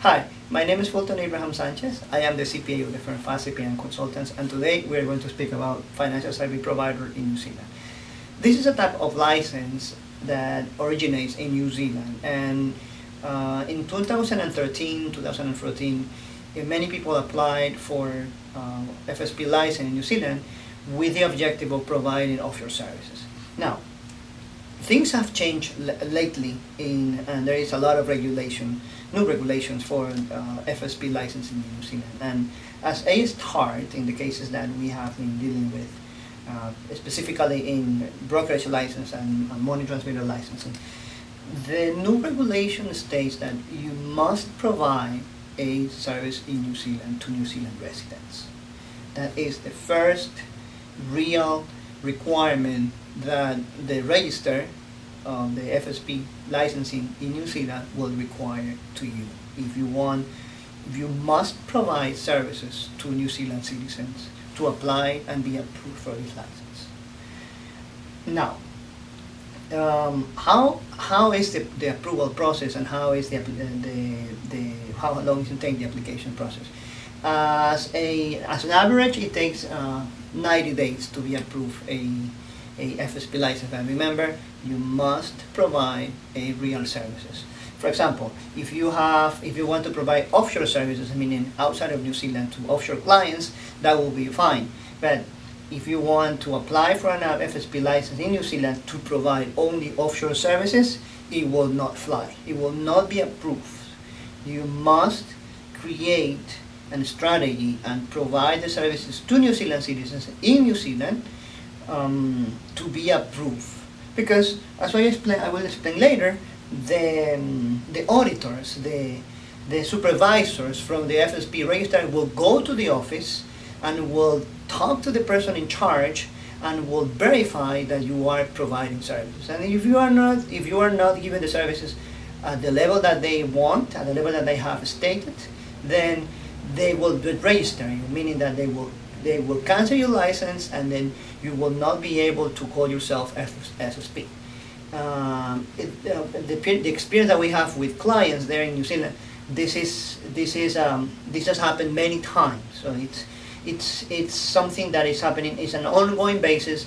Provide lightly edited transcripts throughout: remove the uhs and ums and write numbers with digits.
Hi, my name is Fulton Abraham Sanchez. I am the CPA of the firm FSP Consultants, and today we are going to speak about financial service provider in New Zealand. This is a type of license that originates in New Zealand, and in 2013, 2014, many people applied for FSP license in New Zealand with the objective of providing offshore services. Now, things have changed lately, and there is a lot of new regulations for FSP licensing in New Zealand. And as a start, in the cases that we have been dealing with, specifically in brokerage license and money transmitter licensing, the new regulation states that you must provide a service in New Zealand to New Zealand residents. That is the first real requirement that the register of the FSP licensing in New Zealand will require to you. If you must provide services to New Zealand citizens to apply and be approved for this license. Now, how is the approval process, and how is how long does it take the application process? As an average, it takes 90 days to be approved a FSP license. And remember, you must provide a real services. For example, if you want to provide offshore services, meaning outside of New Zealand to offshore clients, that will be fine. But if you want to apply for an FSP license in New Zealand to provide only offshore services, it will not fly. It will not be approved. You must create a strategy and provide the services to New Zealand citizens in New Zealand to be approved. Because, as I will explain later, the auditors, the supervisors from the FSP register will go to the office and will talk to the person in charge and will verify that you are providing services. And if you are not giving the services at the level that they want, at the level that they have stated, then they will register you, meaning that they will cancel your license, and then you will not be able to call yourself FSP. The experience that we have with clients there in New Zealand, this has happened many times. So it's something that is happening. It's an ongoing basis.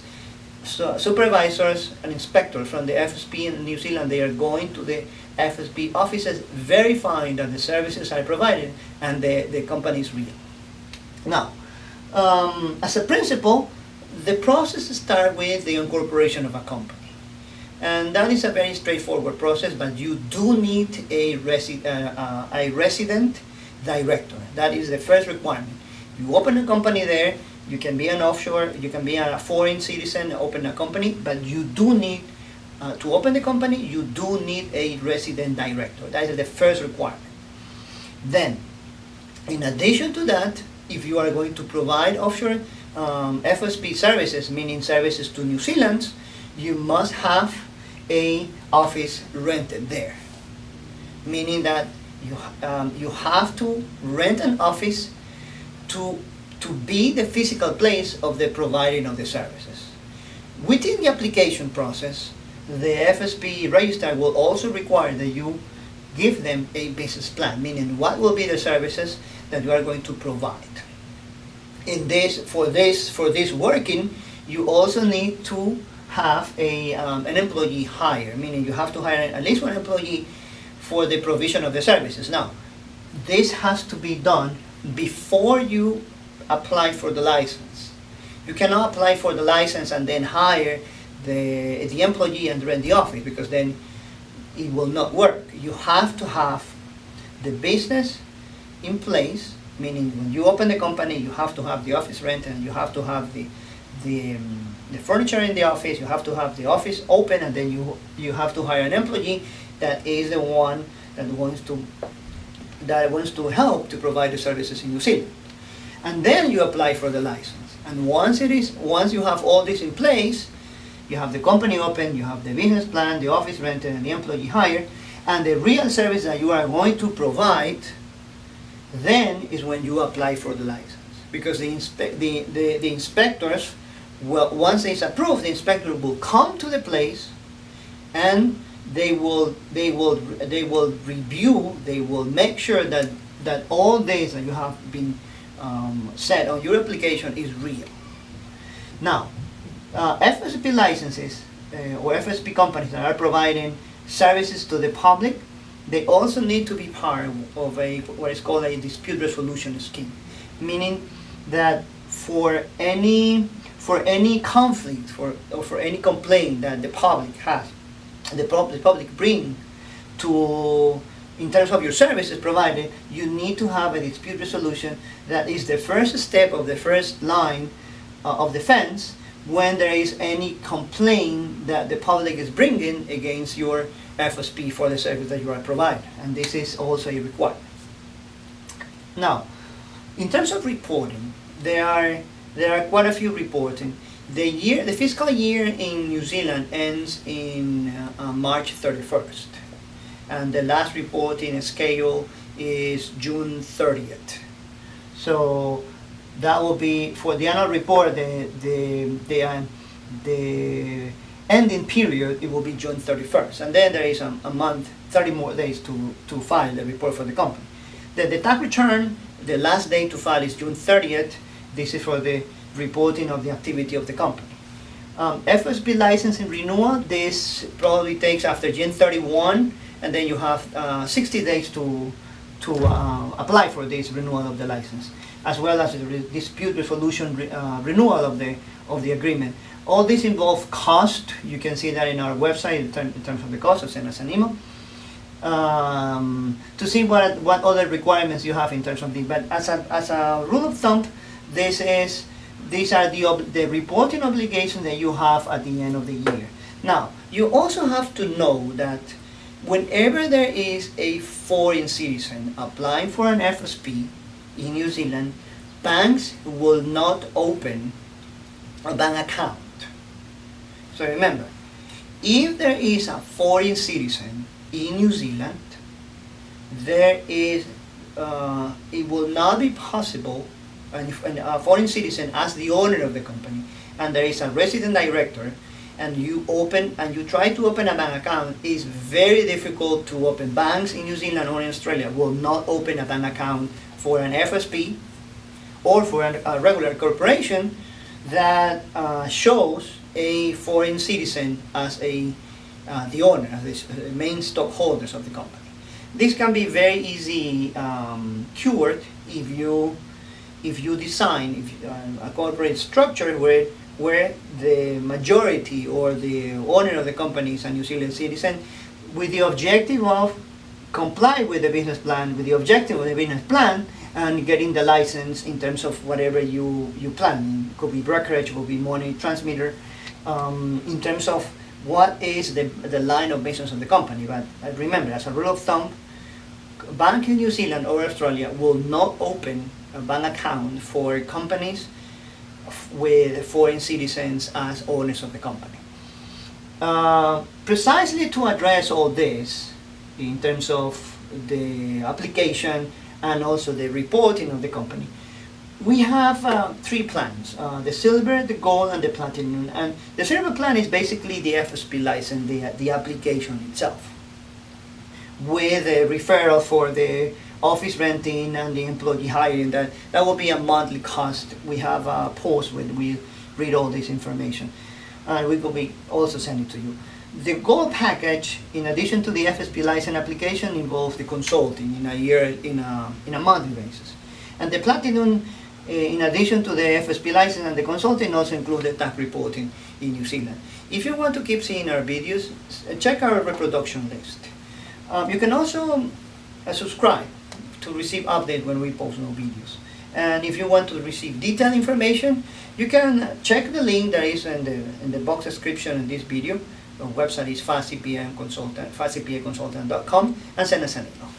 So supervisors and inspectors from the FSP in New Zealand, they are going to the FSP offices, verifying that the services are provided and the company is real. Now, as a principle, the process starts with the incorporation of a company. And that is a very straightforward process, but you do need a resident director. That is the first requirement. You open a company there, you can be an offshore, you can be a foreign citizen, open a company, but you do need, to open the company, you do need a resident director. That is the first requirement. Then, in addition to that, if you are going to provide offshore FSP services, meaning services to New Zealand, you must have a office rented there. Meaning that you have to rent an office to be the physical place of the providing of the services. Within the application process, the FSP register will also require that you give them a business plan, meaning what will be the services that you are going to provide. For this working, you also need to have an employee hire, meaning you have to hire at least one employee for the provision of the services. Now, this has to be done before you apply for the license. You cannot apply for the license and then hire the employee and rent the office, because then it will not work. You have to have the business in place, meaning when you open the company, you have to have the office rented, and you have to have the furniture in the office, you have to have the office open, and then you have to hire an employee that is the one that wants to help to provide the services in New Zealand. And then you apply for the license. And once you have all this in place, you have the company open, you have the business plan, the office rented, and the employee hired, and the real service that you are going to provide, then is when you apply for the license. Because the inspectors, well, once it's approved, the inspector will come to the place and they will review, they will make sure that all this that you have been set on your application is real. Now, FSP licenses or FSP companies that are providing services to the public, they also need to be part of what is called a dispute resolution scheme, meaning that for any conflict or for any complaint that the public has, the public bring to in terms of your services provided, you need to have a dispute resolution that is the first step of the first line of defense when there is any complaint that the public is bringing against your FSP for the service that you are providing, and this is also a requirement. Now, in terms of reporting, there are quite a few reporting. The fiscal year in New Zealand ends in March 31st, and the last reporting schedule is June 30th. So that will be for the annual report. The ending period, it will be June 31st, and then there is a month, 30 more days to file the report for the company. The tax return, the last day to file is June 30th. This is for the reporting of the activity of the company. FSP licensing renewal, this probably takes after June 31, and then you have 60 days to apply for this renewal of the license, as well as the dispute resolution renewal of the agreement. All this involve cost. You can see that in our website in terms of the cost, so send us an email to see what other requirements you have in terms of the. But as a rule of thumb, these are the reporting obligations that you have at the end of the year. Now, you also have to know that whenever there is a foreign citizen applying for an FSP in New Zealand, banks will not open a bank account. So remember, if there is a foreign citizen in New Zealand, it will not be possible, and a foreign citizen as the owner of the company, and there is a resident director, and you try to open a bank account, it's very difficult to open. Banks in New Zealand or in Australia will not open a bank account for an FSP or for a regular corporation that shows a foreign citizen as the owner, as the main stockholders of the company. This can be very easy cured if you design a corporate structure where the majority or the owner of the company is a New Zealand citizen, with the objective of comply with the business plan, and getting the license in terms of whatever you plan. It could be brokerage, it could be money transmitter, in terms of what is the line of business of the company. But remember, as a rule of thumb, a bank in New Zealand or Australia will not open a bank account for companies with foreign citizens as owners of the company. Precisely to address all this, in terms of the application and also the reporting of the company, we have 3 plans, the silver, the gold, and the platinum. And the silver plan is basically the FSP license, the application itself, with a referral for the office renting and the employee hiring. That will be a monthly cost. We have a post where we read all this information, and we will be also send it to you. The gold package, in addition to the FSP license application, involves the consulting in a monthly basis, and the platinum, in addition to the FSP license and the consulting, also includes the tax reporting in New Zealand. If you want to keep seeing our videos, check our reproduction list. You can also subscribe to receive updates when we post new videos. And if you want to receive detailed information, you can check the link that is in the box description in this video. Our website is fastcpaconsultant.com, and send us an email.